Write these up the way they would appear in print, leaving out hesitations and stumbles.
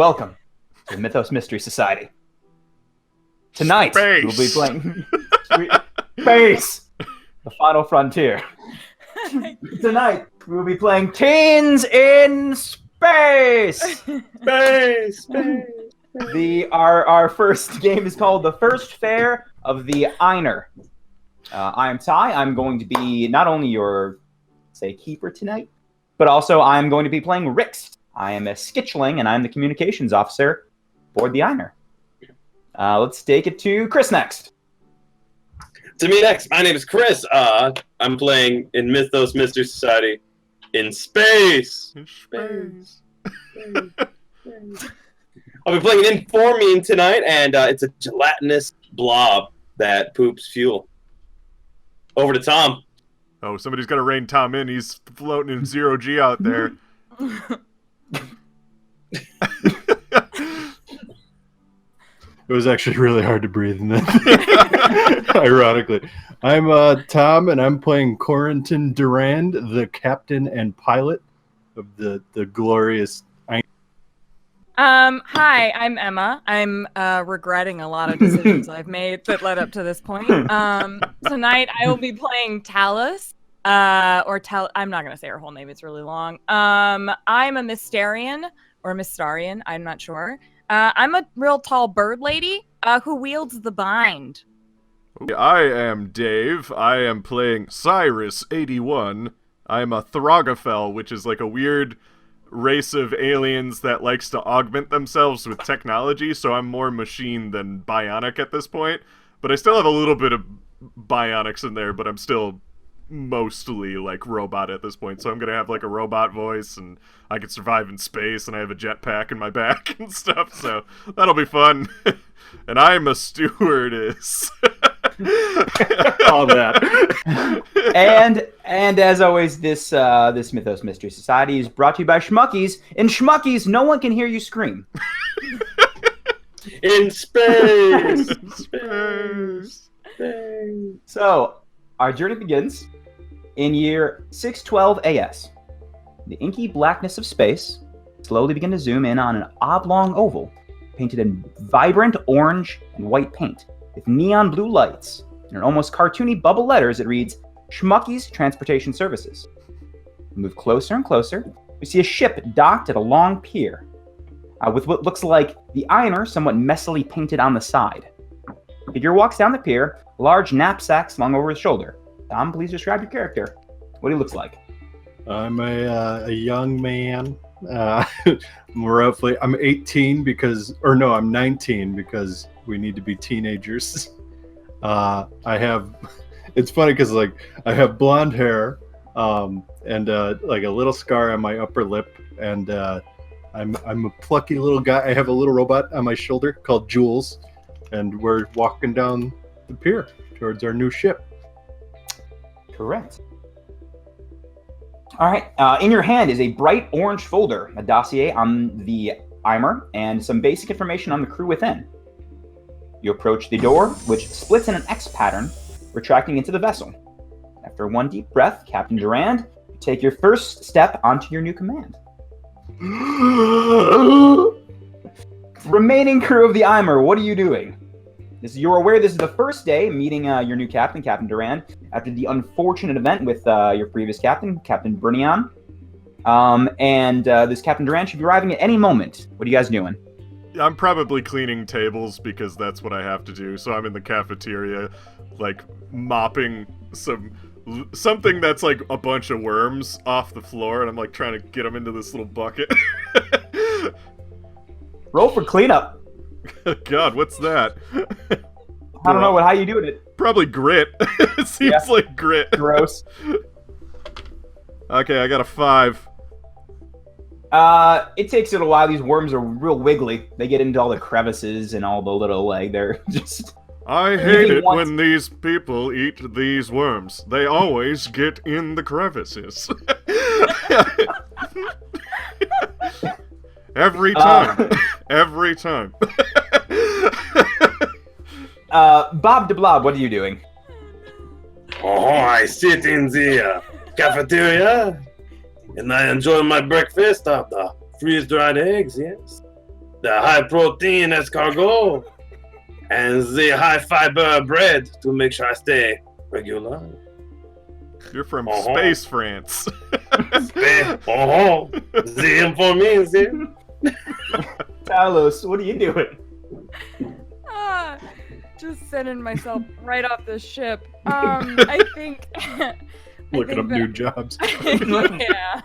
Welcome to the Mythos Mystery Society. Tonight, Space. we'll be playing Space, the Final Frontier. Tonight, we'll be playing Teens in Space. Space. Our first game is called the First Fair of the Eimer. I am Ty. I'm going to be not only your, keeper tonight, but also I'm going to be playing Rix. I am a Skitchling, and I'm the communications officer aboard the Eimer. Let's take it to Chris next. To me next. My name is Chris. I'm playing in Mythos Mystery Society in space. I'll be playing an Informing tonight, and it's a gelatinous blob that poops fuel. Over to Tom. Oh, somebody's got to rein Tom in. He's floating in 0G out there. It was actually really hard to breathe in that. Ironically. I'm Tom, and I'm playing Corentin Durand, the captain and pilot of the glorious... Hi, I'm Emma. I'm regretting a lot of decisions I've made that led up to this point. Tonight I will be playing Talus, I'm not going to say her whole name, it's really long. I'm a Mystarian, or Mystarian, I'm not sure. I'm a real tall bird lady who wields the bind. I am Dave. I am playing Cyrus81. I'm a Throgafel, which is like a weird race of aliens that likes to augment themselves with technology, so I'm more machine than bionic at this point. But I still have a little bit of bionics in there, but I'm still mostly like robot at this point, so I'm gonna have like a robot voice, and I can survive in space, and I have a jetpack in my back and stuff, so that'll be fun. And I'm a stewardess. All that. And as always, this Mythos Mystery Society is brought to you by Schmuckies. In Schmuckies, no one can hear you scream. In space. Space. So, our journey begins in year 612 AS. The inky blackness of space slowly begin to zoom in on an oblong oval painted in vibrant orange and white paint with neon blue lights. In almost cartoony bubble letters, it reads, Schmuckies Transportation Services. We move closer and closer. We see a ship docked at a long pier with what looks like the Eimer somewhat messily painted on the side. A figure walks down the pier, a large knapsack slung over his shoulder. Tom, please describe your character. What he looks like. I'm a young man. I'm 18 I'm 19 because we need to be teenagers. It's funny because I have blonde hair, and like a little scar on my upper lip, and I'm a plucky little guy. I have a little robot on my shoulder called Jules, and we're walking down the pier towards our new ship. Correct. All right. In your hand is a bright orange folder, a dossier on the Eimer, and some basic information on the crew within. You approach the door, which splits in an X pattern, retracting into the vessel. After one deep breath, Captain Durand, you take your first step onto your new command. Remaining crew of the Eimer, what are you doing? You're aware this is the first day meeting your new captain, Captain Durand, after the unfortunate event with your previous captain, Captain Brunion. This Captain Durand should be arriving at any moment. What are you guys doing? I'm probably cleaning tables because that's what I have to do. So I'm in the cafeteria, like mopping something that's like a bunch of worms off the floor, and I'm like trying to get them into this little bucket. Roll for cleanup. God, what's that? I don't know how you doing it. Probably grit. It seems like grit. Gross. Okay, I got a 5. It takes it a while. These worms are real wiggly. They get into all the crevices and all the little, they're just... I hate it when these people eat these worms. They always get in the crevices. Every time. Every time. Bob de Blob, what are you doing? Oh, I sit in the cafeteria, and I enjoy my breakfast of the freeze-dried eggs, yes. the high protein escargot and the high fiber bread to make sure I stay regular. You're from Uh-huh. Space France. The info means it. Talos, what are you doing? Just sending myself right off the ship. I think. Looking up new jobs. Yeah.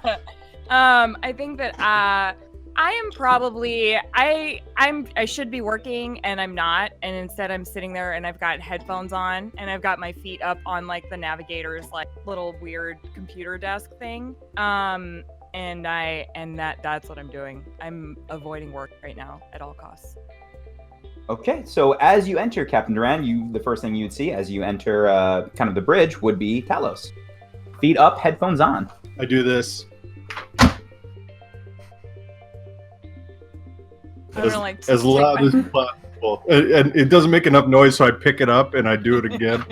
I think that I am probably I should be working and I'm not, and instead I'm sitting there and I've got headphones on and I've got my feet up on like the navigator's like little weird computer desk thing. And that's what I'm doing. I'm avoiding work right now at all costs. Okay, so as you enter, Captain Durand, the first thing you'd see as you enter kind of the bridge would be Talos. Feet up, headphones on. I do this I'm gonna, like, as loud as possible, and it doesn't make enough noise, so I pick it up and I do it again.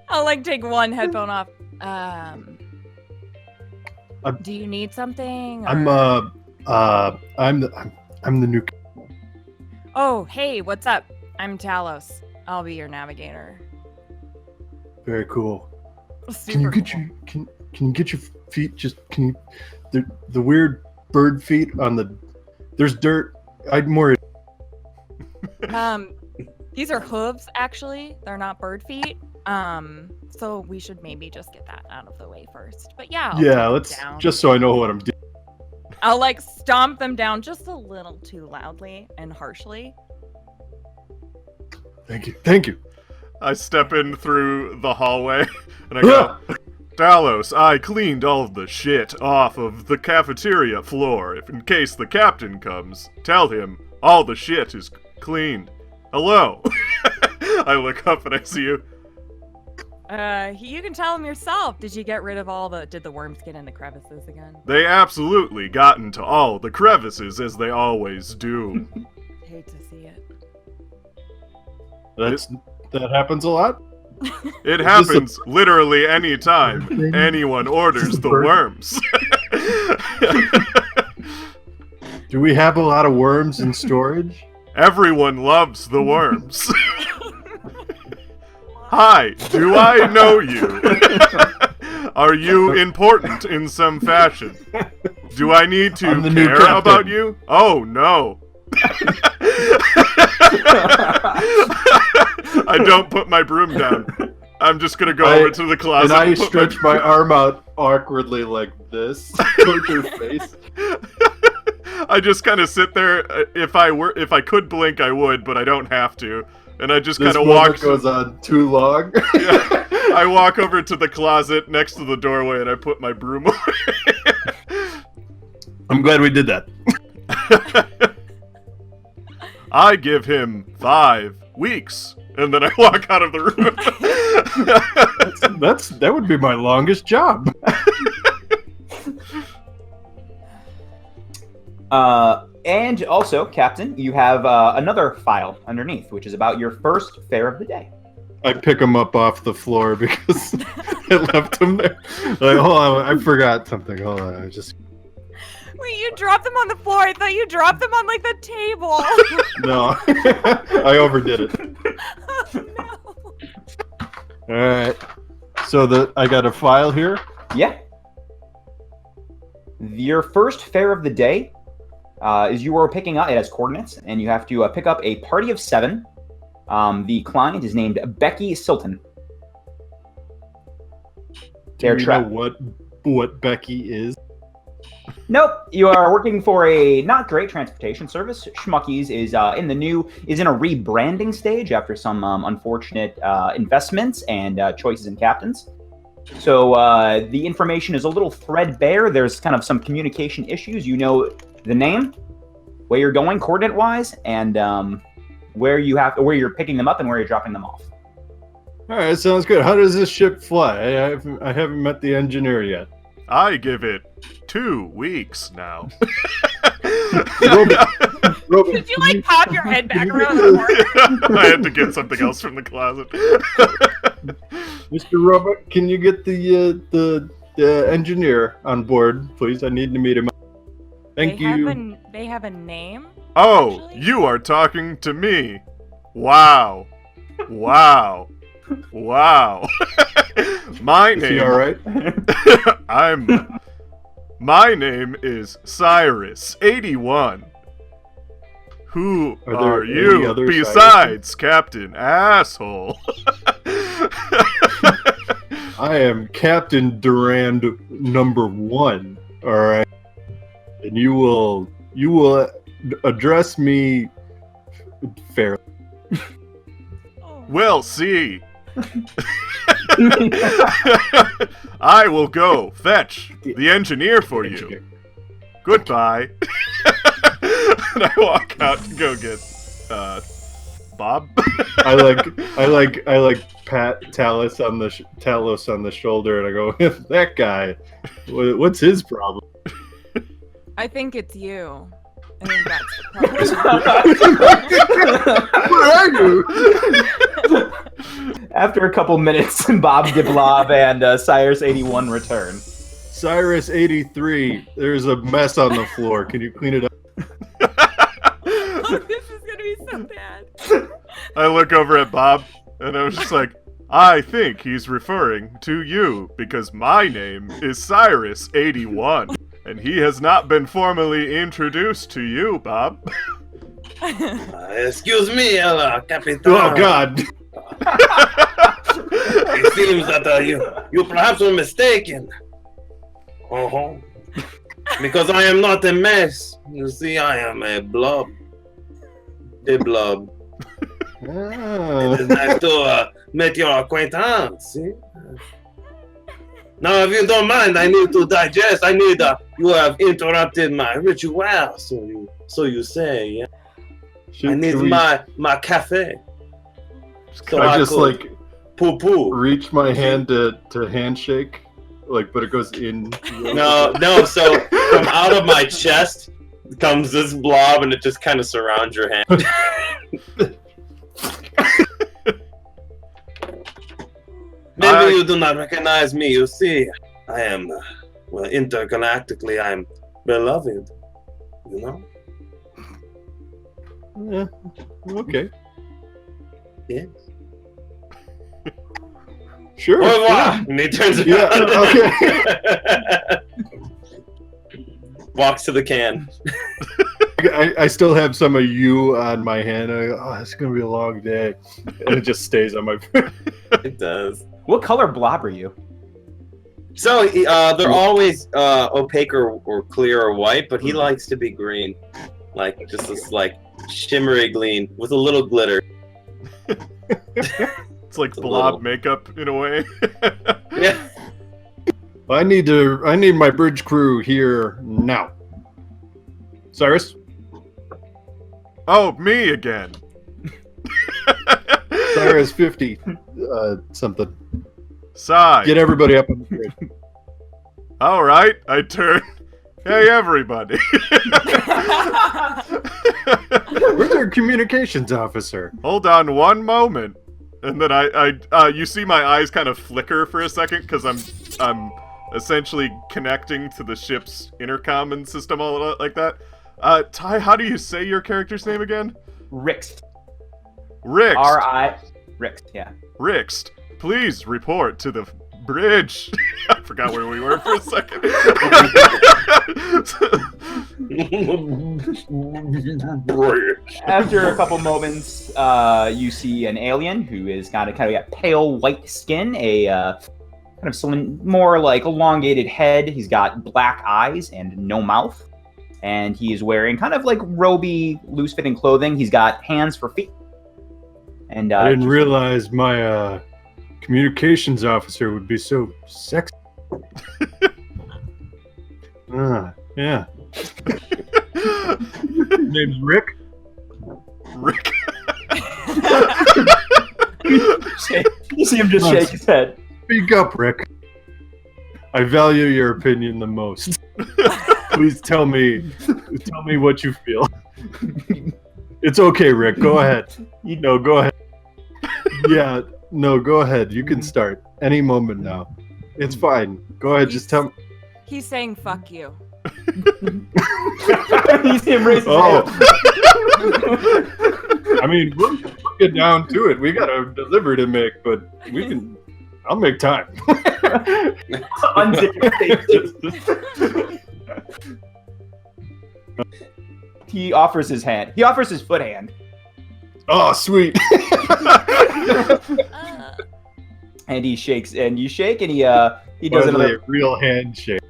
I'll like take one headphone off. Do you need something? Or... I'm the new. Oh, hey, what's up? I'm Talos. I'll be your navigator. Very cool. Super Can you get cool. can you get your feet? The weird bird feet on the. There's dirt. I'd more. These are hooves, actually. They're not bird feet. So we should maybe just get that out of the way first. But yeah. Let's just so I know what I'm doing. I'll like stomp them down just a little too loudly and harshly. Thank you. I step in through the hallway and I go, Talos, I cleaned all the shit off of the cafeteria floor. If in case the captain comes, tell him all the shit is cleaned. Hello. I look up and I see you. You can tell him yourself. Did you get rid of did the worms get in the crevices again? They absolutely got into all the crevices, as they always do. Hate to see it. That happens a lot. It happens literally any time anyone orders the worms. Do we have a lot of worms in storage? Everyone loves the worms. Hi, do I know you? Are you important in some fashion? Do I need to care about you? Oh, no. I don't put my broom down. I'm just gonna go over to the closet. And I stretch my arm out awkwardly like this towards your face. I just kind of sit there. If I could blink, I would, but I don't have to. And I just kind of walk. This goes on too long. Yeah, I walk over to the closet next to the doorway and I put my broom away. I'm glad we did that. I give him 5 weeks, and then I walk out of the room. That would be my longest job. And also, Captain, you have another file underneath, which is about your first fare of the day. I pick them up off the floor because I left them there. Like, hold on, I forgot something. Hold on, Wait, you dropped them on the floor? I thought you dropped them on like the table. No, I overdid it. Oh, no. All right, so I got a file here. Yeah. Your first fare of the day is you are picking up. It has coordinates, and you have to pick up a party of 7. The client is named Becky Silton. Do you know what Becky is? Nope. You are working for a not great transportation service. Schmuckies is in a rebranding stage after some unfortunate investments and choices in captains. So the information is a little threadbare. There's kind of some communication issues. You know the name, where you're going coordinate-wise, and where you're picking them up and where you're dropping them off. All right, sounds good. How does this ship fly? I haven't met the engineer yet. I give it 2 weeks now. Robin, Did you like pop your head back around the corner? I had to get something else from the closet. Mr. Robert, can you get the engineer on board, please? I need to meet him. Thank you. They have a name? Oh, Actually? you are talking to me. Wow. Wow. Wow. My Is he name. all right? My name is Cyrus81. Who Are there are any you other besides Captain Asshole? I am Captain Durand #1. All right, and you will address me fairly. Oh. We'll see. I will go fetch the engineer for you. Goodbye. And I walk out to go get Bob. I like pat Talos on the shoulder, and I go, that guy. What's his problem? I think it's you. I think that's the problem. Where are you? After a couple minutes, Bob DeBlob and Cyrus81 return. Cyrus83, there's a mess on the floor. Can you clean it up? Oh, this is gonna be so bad. I look over at Bob, and I was just like, I think he's referring to you, because my name is Cyrus81, and he has not been formally introduced to you, Bob. Excuse me, Capitan. Oh, God. It seems that you perhaps were mistaken. Uh-huh. Because I am not a mess. You see, I am a blob. The blob. Ah. It is nice to meet your acquaintance. See? Now, if you don't mind, I need to digest. You have interrupted my ritual, so you say. Yeah? I need my cafe. So I just could poo-poo. reach my hand to handshake, but it goes in. No. So from out of my chest comes this blob, and it just kind of surrounds your hand. Maybe you do not recognize me. You see, I am, intergalactically, I'm beloved. You know? Yeah. Okay. Yes. Sure. Au revoir. Yeah. And he turns around. Yeah, Walks to the can. I still have some of you on my hand. I go, oh, it's gonna be a long day, and it just stays on my. It does. What color blob are you? So they're always opaque or clear or white, but he likes to be green, just this shimmery green with a little glitter. It's like blob makeup in a way. Yeah. I need my bridge crew here now. Cyrus? Oh, me again. Cyrus 50 something. Sigh. Get everybody up on the bridge. All right, I turn. Hey, everybody. Where's our communications officer? Hold on one moment. And then you see my eyes kind of flicker for a second because I'm essentially connecting to the ship's intercom and system all like that. Ty, how do you say your character's name again? Rixt. Rixt. Rixt, yeah. Rixt, please report to the bridge. I forgot where we were for a second. After a couple moments, you see an alien who is kind of got pale white skin, a kind of more elongated head. He's got black eyes and no mouth, and he is wearing kind of roby, loose-fitting clothing. He's got hands for feet. And I didn't realize my communications officer would be so sexy. Yeah. Name's Rick. Rick. You see him just shake his head. Speak up, Rick. I value your opinion the most. Please tell me what you feel. It's okay, Rick. Go ahead. No, go ahead. Yeah, no, go ahead. You can start any moment now. It's fine. Go ahead. Just tell me. He's saying "fuck you." You see him raise his Oh. hand. I mean, we'll get down to it. We got a delivery to make, but I'll make time. Unzip your face. He offers his hand. He offers his foot hand. Oh, sweet. And he shakes, and you shake, and he does Finally, another, a real handshake.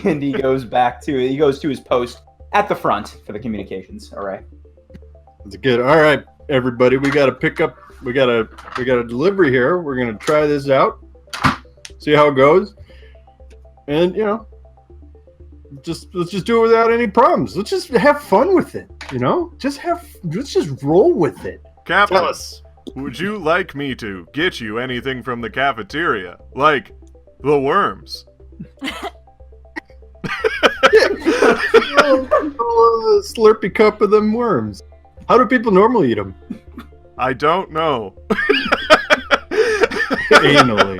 and he goes to his post at the front for the communications. All right. It's good. All right, everybody, we got to pick up. We got a delivery here. We're gonna try this out, see how it goes, and let's just do it without any problems. Let's just have fun with it. Let's just roll with it. Captain, Tell us. would you like me to get you anything from the cafeteria? Like the worms? Slurpy cup of them worms. How do people normally eat them? I don't know. Anally.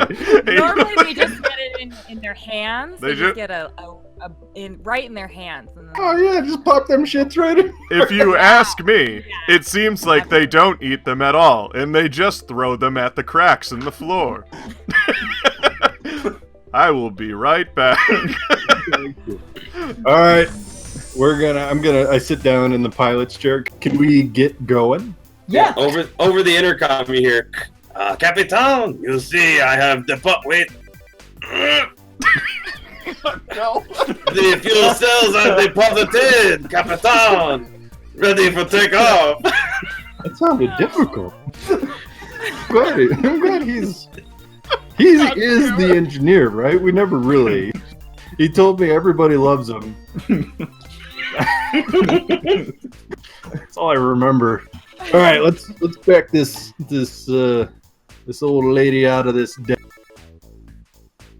Normally they just get it in their hands. They just get right in their hands. And then Oh yeah, just pop them shits right in. If you ask me, it seems like they don't eat them at all, and they just throw them at the cracks in the floor. I will be right back. All right, I sit down in the pilot's chair. Can we get going? Yeah. Over the intercom you hear, Capitan, you see I have the wait. No. The fuel cells are deposited, Capitan. Ready for takeoff. That sounded difficult. I'm glad he is the engineer, right? We never really. He told me everybody loves him. That's all I remember. All right, let's back this old lady out of this deck.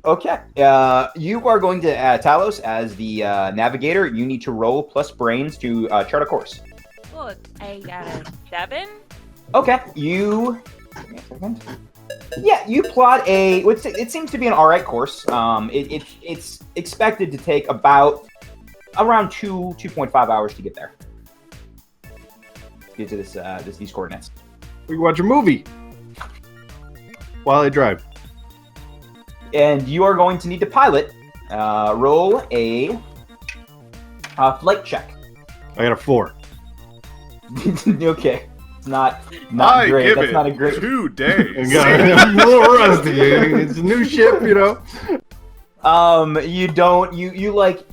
Okay. You are going to Talos as the navigator. You need to roll plus brains to chart a course. look, I got a 7. Okay. You. Give me a second. Yeah, you plot it seems to be an alright course. It's expected to take about around 2.5 hours to get there. To get to these coordinates. We can watch a movie while I drive. And you are going to need to pilot. Roll a flight check. I got a 4. Okay. It's not I great. give That's it not a great. 2 days. I'm a little rusty. It's a new ship, you know. You don't. You like.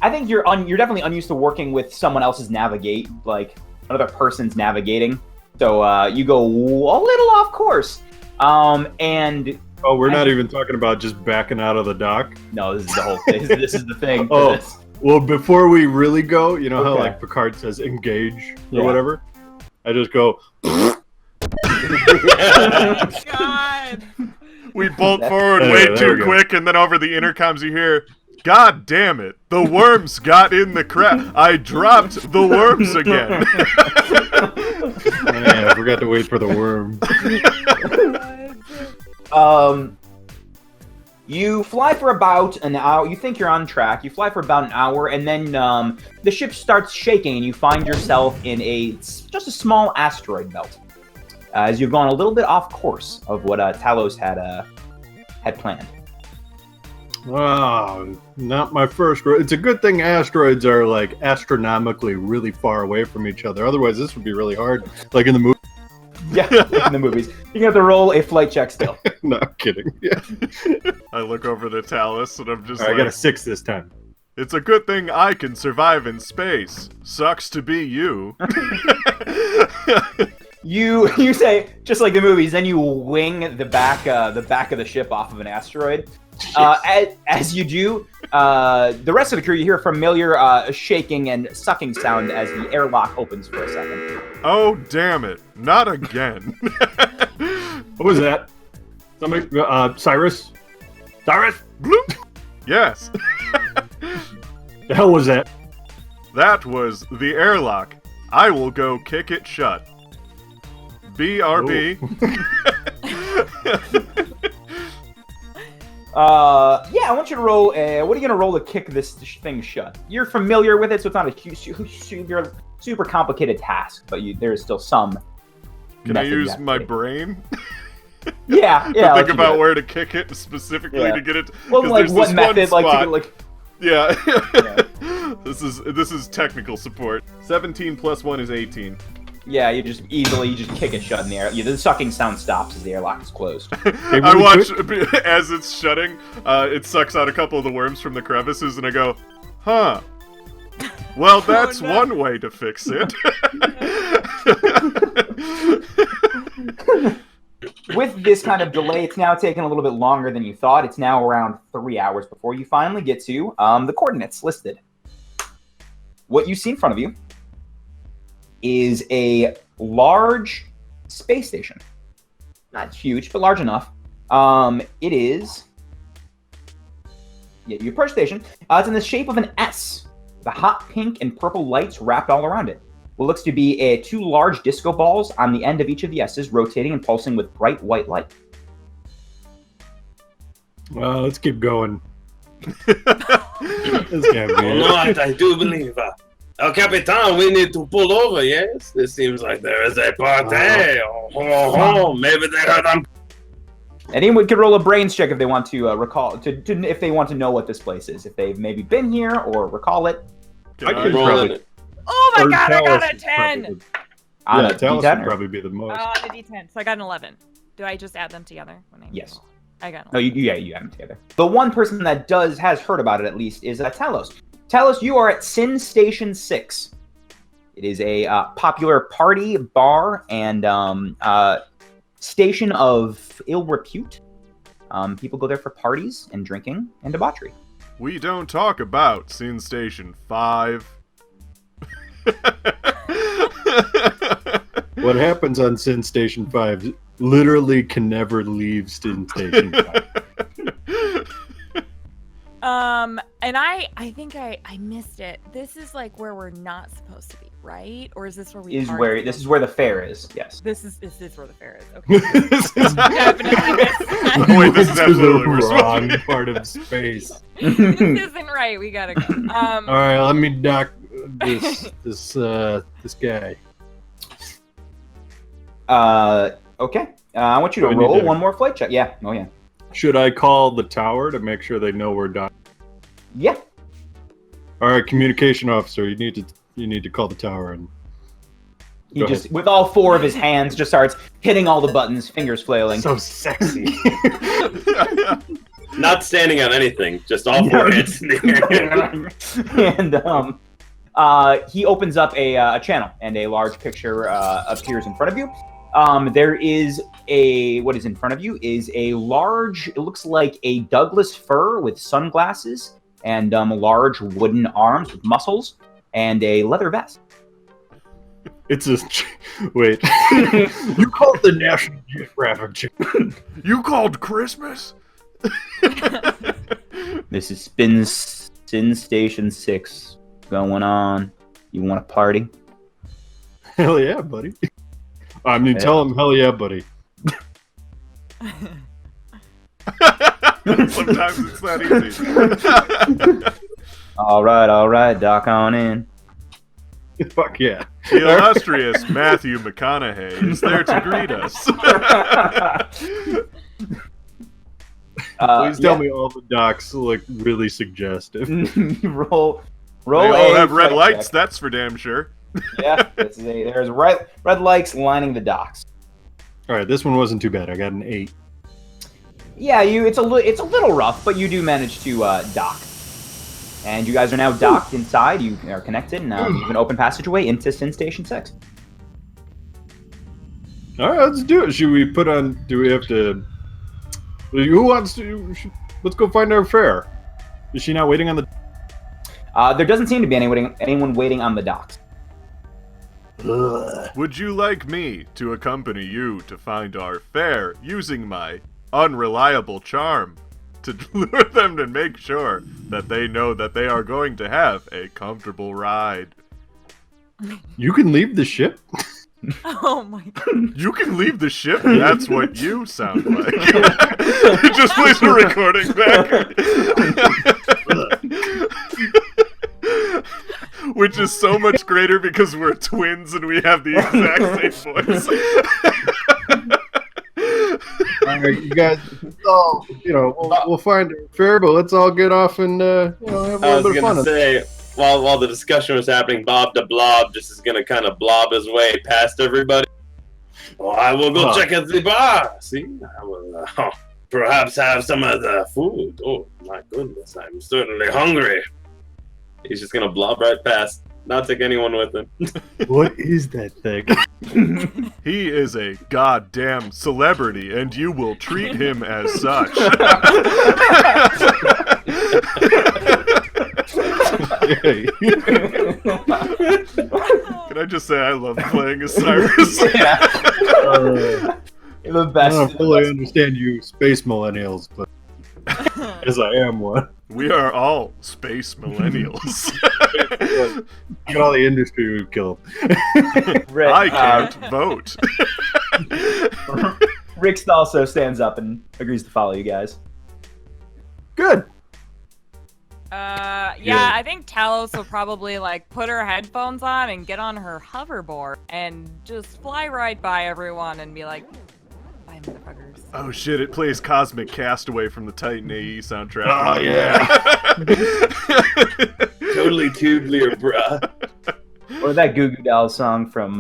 I think you're definitely unused to working with someone else's another person's navigating. So you go a little off course. And we're not even talking about just backing out of the dock. no, this is the whole thing. This is the thing. Oh. Well, before we really go, you know how Okay. like Picard says engage Yeah. or whatever? I just go, God. We bolt forward Anyway, way there too we go. quick, and then over the intercoms you hear, "God damn it! The worms got in the crap. I dropped the worms again." I forgot to wait for the worm. You fly for about an hour. You think you're on track. You fly for about an hour, and then the ship starts shaking, and you find yourself in just a small asteroid belt. As you've gone a little bit off course of what Talos had planned. Wow, not my first. It's a good thing asteroids are like astronomically really far away from each other. Otherwise, this would be really hard. Like in the movie. Yeah, in the movies. You're gonna have to roll a flight check still. No, I'm kidding. Yeah. I look over to Talus, and I'm just I like, got a 6 this time. "It's a good thing I can survive in space. Sucks to be you." You say just like the movies, then you wing the back of the ship off of an asteroid. As you do, the rest of the crew, you hear a familiar shaking and sucking sound as the airlock opens for a second. Oh, damn it. Not again. What was that? Somebody, Cyrus? Cyrus? Bloop. Yes. The hell was that? That was the airlock. I will go kick it shut. BRB. Yeah, I want you to roll. What are you gonna roll to kick this thing shut? You're familiar with it, so it's not a super complicated task, but there is still some. Can I method you use have to my take. brain? Yeah, To I'll let think you do about it. where to kick it specifically Yeah. to get it. Well, 'cause like there's what this one method? Like to spot- get like. Yeah. This is technical support. 17 plus 1 is 18. Yeah, you just kick it shut in the air. Yeah, the sucking sound stops as the airlock is closed. Hey, I really watch quick, as it's shutting. It sucks out a couple of the worms from the crevices, and I go, "Huh. Well, that's no. one way to fix it." With this kind of delay, it's now taken a little bit longer than you thought. It's now around 3 hours before you finally get to the coordinates listed. What you see in front of you is a large space station. Not huge, but large enough. It is... Yeah, you approach the station. It's in the shape of an S. The hot pink and purple lights wrapped all around it. What looks to be two large disco balls on the end of each of the S's, rotating and pulsing with bright white light. well, let's keep going. This can't be Oh, it. no, I do believe. El Capitan, we need to pull over, yes? It seems like there is a party. Maybe they heard I'm... Anyone could roll a brains check if they want to recall, if they want to know what this place is. If they've maybe been here or recall it. Can I I can roll probably- in it. Oh my Or god, I got Talos a is 10! probably- On Yeah, a Talos D10 would or- probably be the most. On a D10. So I got an 11. Do I just add them together? When I Yes. I got an No, 11. you have them together. The one person that has heard about it at least is Talos. Talos, you are at Sin Station 6. It is a popular party, bar, and station of ill repute. People go there for parties and drinking and debauchery. We don't talk about Sin Station 5. What happens on Sin Station 5 literally can never leave Sin Station 5. And I think I missed it. This is like where we're not supposed to be, right? Or is this where we This is where the fair is. Yes. This is where the fair is. Okay. This is Definitely missed. Wait, this is to absolutely the we're supposed wrong to- part of space. This isn't right. We gotta go. All right, let me dock this guy. Okay. I want you to Do I need roll to- one more flight check. Yeah. Oh yeah. Should I call the tower to make sure they know we're done? Yeah. All right, communication officer, you need to call the tower and He Go just, with all four of his hands, just starts hitting all the buttons, fingers flailing. so sexy. Not standing on anything, just all four heads in the air. And he opens up a channel, and a large picture appears in front of you. There is what is in front of you is a large, it looks like a Douglas fir with sunglasses and large wooden arms with muscles and a leather vest. It's a wait. You called the National Geographic. You called Christmas? This is Sin Station 6 going on. You want to party? Hell yeah, buddy. I mean, tell him hell yeah, buddy. Sometimes it's that easy. All right, dock on in. Fuck yeah. The illustrious Matthew McConaughey is there to greet us. Please tell me all the docs look really suggestive. roll They all have red flight lights, check. that's for damn sure. Yeah, there's red lights lining the docks. All right, this one wasn't too bad. I got an 8. Yeah, it's a little rough, but you do manage to dock. And you guys are now docked inside. You are connected, and you have an open passageway into Sin Station 6. All right, let's do it. Should we put on? Do we have to? Who wants to? Let's go find our fare. Is she not waiting on the? There doesn't seem to be anyone waiting on the docks. Would you like me to accompany you to find our fare using my unreliable charm to lure them to make sure that they know that they are going to have a comfortable ride? You can leave the ship. Oh my god. You can leave the ship. That's what you sound like. Just plays the recording back. Which is so much greater because we're twins and we have the exact same voice. All right, you guys, all, we'll find it fair, but let's all get off and have a I little was bit of gonna fun. say, while the discussion was happening, Bob the Blob just is gonna kind of blob his way past everybody. Oh, I will go check at the bar. See, I will perhaps have some of the food. Oh my goodness, I'm certainly hungry. He's just gonna blob right past, not take anyone with him. What is that thing? He is a goddamn celebrity, and you will treat him as such. Can I just say I love playing as Cyrus? You're the I best. don't fully understand you space millennials, but as I am one. We are all space millennials. Look at all the industry we've killed. Rick, I can't vote. Rick also stands up and agrees to follow you guys. Good. Yeah, I think Talos will probably like put her headphones on and get on her hoverboard and just fly right by everyone and be like, "Bye, motherfuckers." Oh shit! It plays "Cosmic Castaway" from the Titan AE soundtrack. Oh, yeah. Totally tubular, bruh. Or that Goo Goo Dolls song from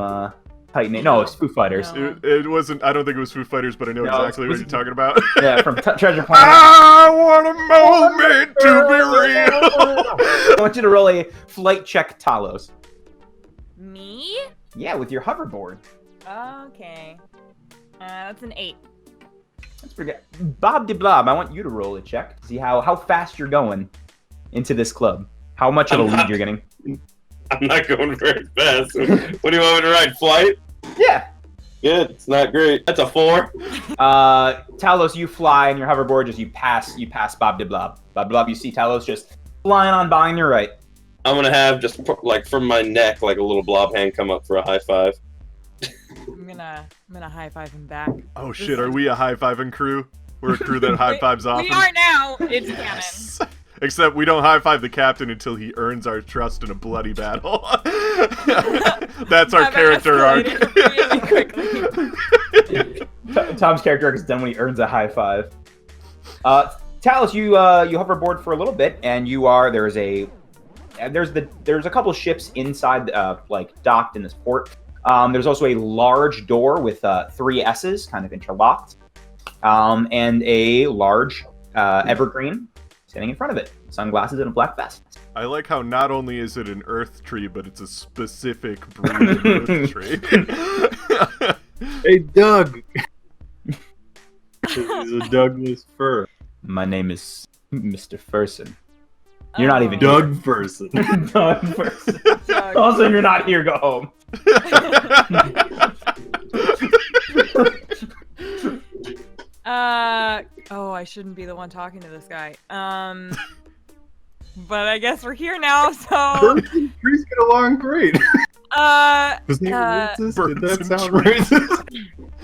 Titan. No, it's Foo Fighters. No. It wasn't. I don't think it was Foo Fighters, but I know No, exactly what it's- you're talking about. Yeah, from Treasure Planet. I want a moment to be real. I want you to roll a flight check, Talos. Me? Yeah, with your hoverboard. Okay. That's an 8. That's pretty good. Bob de Blob, I want you to roll a check to see how fast you're going into this club. How much of a lead you're getting. I'm not going very fast. What do you want me to ride? Flight? Yeah. Good. It's not great. That's a 4. Talos, you fly in your hoverboard, just you pass Bob de Blob. Bob de Blob, you see Talos just flying on by on your right. I'm gonna have just like from my neck, like a little blob hand come up for a high five. I'm gonna high five him back. Oh shit! Are we a high-fiving crew? We're a crew that high-fives often. We are now. It's Yes. Except we don't high-five the captain until he earns our trust in a bloody battle. That's our I've character arc. escalated really quickly. Tom's character arc is done when he earns a high five. Talos, you hoverboard for a little bit, and there's a couple ships inside, like docked in this port. There's also a large door with 3 S's kind of interlocked, and a large evergreen standing in front of it. Sunglasses and a black vest. I like how not only is it an earth tree, but it's a specific breed of earth tree. Hey, Doug. He's a Douglas fir. My name is Mr. Furson. You're not even Doug Furson. Doug Furson. Doug. Also, you're not here. Go home. Oh, I shouldn't be the one talking to this guy. But I guess we're here now, so Trees get along great. Was that racist? Did Birds that and sound trees. racist?